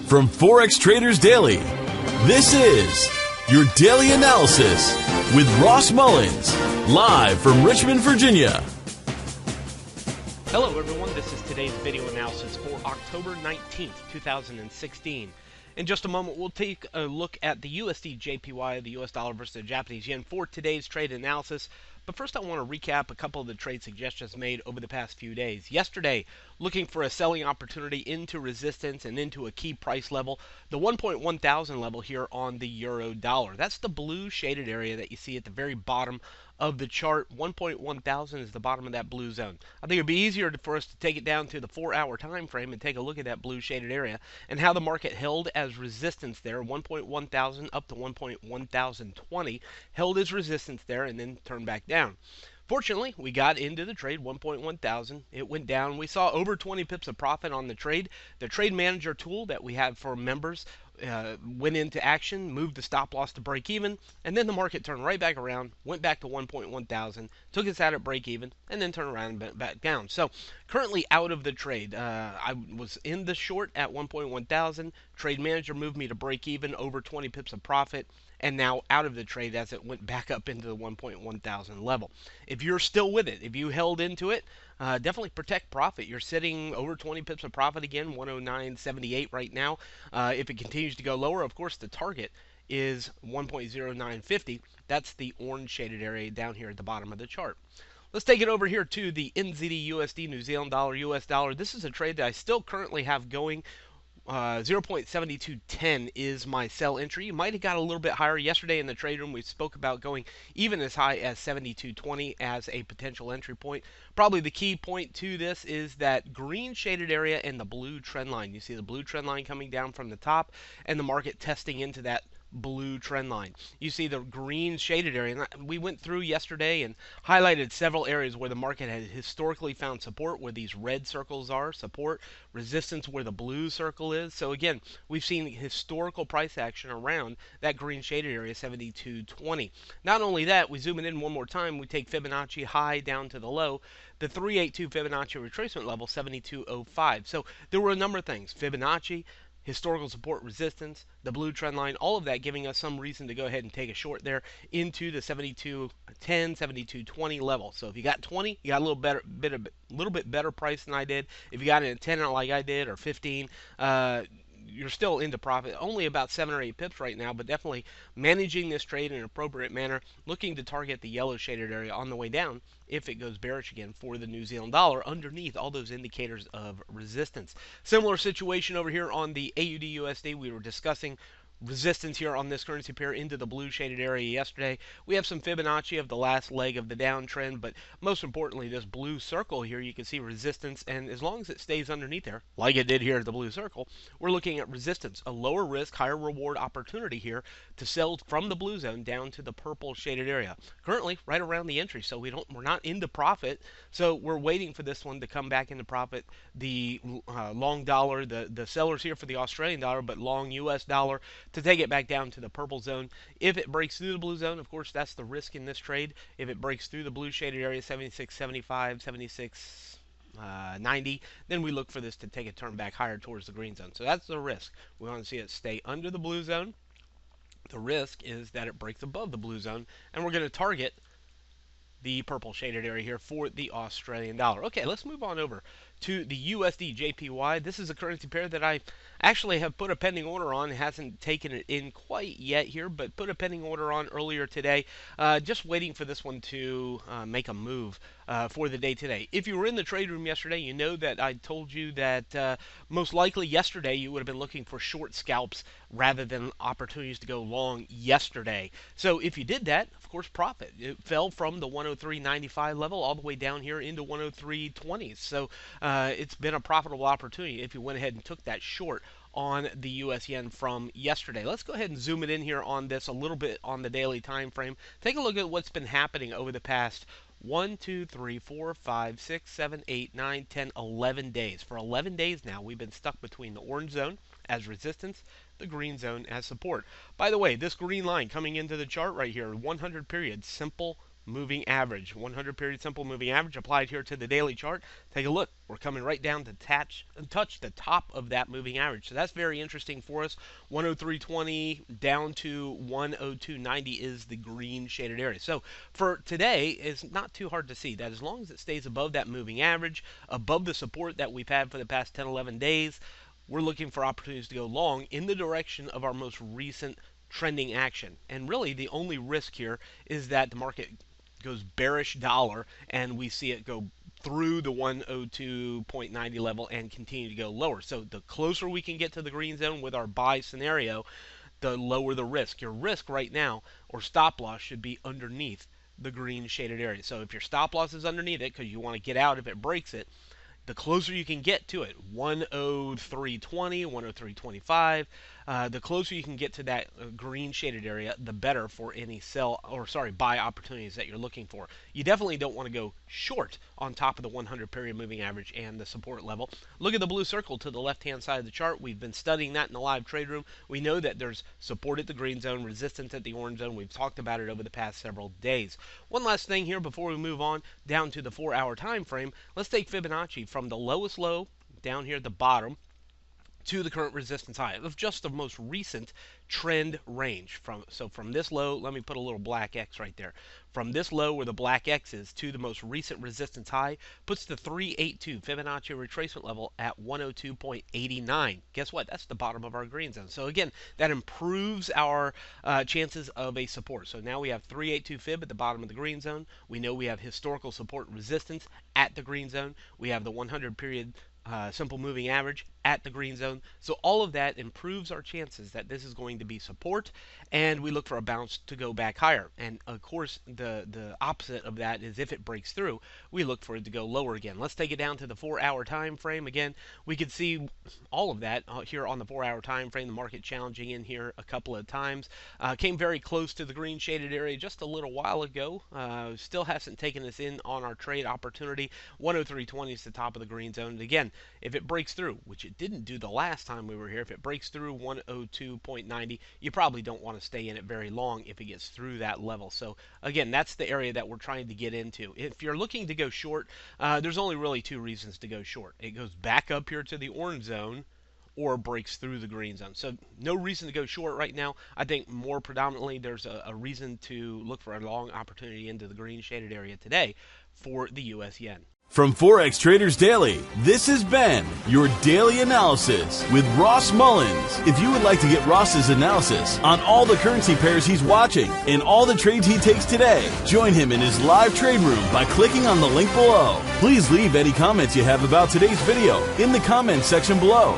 From Forex Traders Daily, this is your daily analysis with Ross Mullins, live from Richmond, Virginia. Hello everyone, this is today's video analysis for October 19th, 2016. In just a moment, we'll take a look at the USDJPY, the US dollar versus the Japanese yen for today's trade analysis. But first I want to recap a couple of the trade suggestions made over the past few days. Yesterday, looking for a selling opportunity into resistance and into a key price level, the 1.1000 level here on the euro dollar. That's the blue shaded area that you see at the very bottom of the chart. 1.1000 is the bottom of that blue zone. I think it would be easier for us to take it down to the 4-hour time frame and take a look at that blue shaded area and how the market held as resistance there. 1.1000 up to 1.1020 held as resistance there and then turned back down. Fortunately, we got into the trade 1.1000. It went down. We saw over 20 pips of profit on the trade. The trade manager tool that we have for members went into action, moved the stop loss to break even, and then the market turned right back around, went back to 1.1000, took us out at break even, and then turned around and went back down. So currently out of the trade. I was in the short at 1.1000. Trade manager moved me to break even, over 20 pips of profit, and now out of the trade as it went back up into the 1.1000 level. If you're still with it, if you held into it, definitely protect profit. You're sitting over 20 pips of profit again, 109.78 right now. If it continues to go lower, of course, the target is 1.0950. That's the orange shaded area down here at the bottom of the chart. Let's take it over here to the NZD USD, New Zealand dollar, US dollar. This is a trade that I still currently have going. 0.7210 is my sell entry. You might have got a little bit higher. Yesterday in the trade room, we spoke about going even as high as 7220 as a potential entry point. Probably the key point to this is that green shaded area and the blue trend line. You see the blue trend line coming down from the top and the market testing into that blue trend line. You see the green shaded area. And we went through yesterday and highlighted several areas where the market had historically found support, where these red circles are support, resistance where the blue circle is. So again, we've seen historical price action around that green shaded area, 7220. Not only that, we zoom it in one more time, we take Fibonacci high down to the low, the 382 Fibonacci retracement level, 7205. So there were a number of things. Fibonacci, historical support, resistance, the blue trend line, all of that giving us some reason to go ahead and take a short there into the 7210, 7220 level. So if you got 20, you got a little bit better price than I did. If you got it at 10 like I did, or 15, you're still into profit. Only about 7 or 8 pips right now, but definitely managing this trade in an appropriate manner, looking to target the yellow shaded area on the way down if it goes bearish again for the New Zealand dollar underneath all those indicators of resistance. Similar situation over here on the AUD USD. We were discussing resistance here on this currency pair into the blue shaded area yesterday. We have some Fibonacci of the last leg of the downtrend, but most importantly, this blue circle here, you can see resistance, and as long as it stays underneath there, like it did here at the blue circle, we're looking at resistance, a lower risk, higher reward opportunity here to sell from the blue zone down to the purple shaded area. Currently, right around the entry, so we're not into profit, so we're waiting for this one to come back into profit. The long dollar, the sellers here for the Australian dollar, but long US dollar, to take it back down to the purple zone. If it breaks through the blue zone, of course, that's the risk in this trade. If it breaks through the blue shaded area, 76.75, 76.90, then we look for this to take a turn back higher towards the green zone. So that's the risk. We want to see it stay under the blue zone. The risk is that it breaks above the blue zone, and we're going to target the purple shaded area here for the Australian dollar. Okay, let's move on over to the USDJPY. This is a currency pair that I actually have put a pending order on. It hasn't taken it in quite yet here, but put a pending order on earlier today. Just waiting for this one to make a move for the day today. If you were in the trade room yesterday, you know that I told you that most likely yesterday you would have been looking for short scalps rather than opportunities to go long yesterday. So if you did that, of course, profit. It fell from the 103.95 level all the way down here into 103.20. So it's been a profitable opportunity if you went ahead and took that short on the US yen from yesterday. Let's go ahead and zoom it in here on this a little bit on the daily time frame. Take a look at what's been happening over the past 1, 2, 3, 4, 5, 6, 7, 8, 9, 10, 11 days. For 11 days now, we've been stuck between the orange zone as resistance, the green zone as support. By the way, this green line coming into the chart right here, 100 period, simple moving average, 100 period simple moving average applied here to the daily chart. Take a look. We're coming right down to touch the top of that moving average. So that's very interesting for us. 103.20 down to 102.90 is the green shaded area. So for today, it's not too hard to see that as long as it stays above that moving average, above the support that we've had for the past 10, 11 days, we're looking for opportunities to go long in the direction of our most recent trending action. And really the only risk here is that the market goes bearish dollar and we see it go through the 102.90 level and continue to go lower. So the closer we can get to the green zone with our buy scenario, the lower the risk. Your risk right now, or stop loss, should be underneath the green shaded area. So if your stop loss is underneath it because you want to get out if it breaks it, the closer you can get to it, 103.20, 103.25, the closer you can get to that green shaded area, the better for any buy opportunities that you're looking for. You definitely don't want to go short on top of the 100 period moving average and the support level. Look at the blue circle to the left-hand side of the chart. We've been studying that in the live trade room. We know that there's support at the green zone, resistance at the orange zone. We've talked about it over the past several days. One last thing here before we move on down to the 4-hour time frame. Let's take Fibonacci from the lowest low down here at the bottom to the current resistance high of just the most recent trend range. From this low, let me put a little black X right there. From this low where the black X is to the most recent resistance high puts the 382 Fibonacci retracement level at 102.89. Guess what? That's the bottom of our green zone. So again, that improves our chances of a support. So now we have 382 Fib at the bottom of the green zone. We know we have historical support and resistance at the green zone. We have the 100 period simple moving average at the green zone. So all of that improves our chances that this is going to be support, and we look for a bounce to go back higher. And of course, the opposite of that is if it breaks through, we look for it to go lower again. Let's take it down to the 4-hour time frame. Again, we could see all of that here on the 4-hour time frame. The market challenging in here a couple of times. Came very close to the green shaded area just a little while ago. Still hasn't taken us in on our trade opportunity. 103.20 is the top of the green zone. And again, if it breaks through, which it didn't do the last time we were here, if it breaks through 102.90, you probably don't want to stay in it very long if it gets through that level. So again, that's the area that we're trying to get into. If you're looking to go short, there's only really two reasons to go short. It goes back up here to the orange zone or breaks through the green zone. So no reason to go short right now. I think more predominantly there's a reason to look for a long opportunity into the green shaded area today for the US yen. From Forex Traders Daily, this has been your daily analysis with Ross Mullins. If you would like to get Ross's analysis on all the currency pairs he's watching and all the trades he takes today, join him in his live trade room by clicking on the link below. Please leave any comments you have about today's video in the comments section below.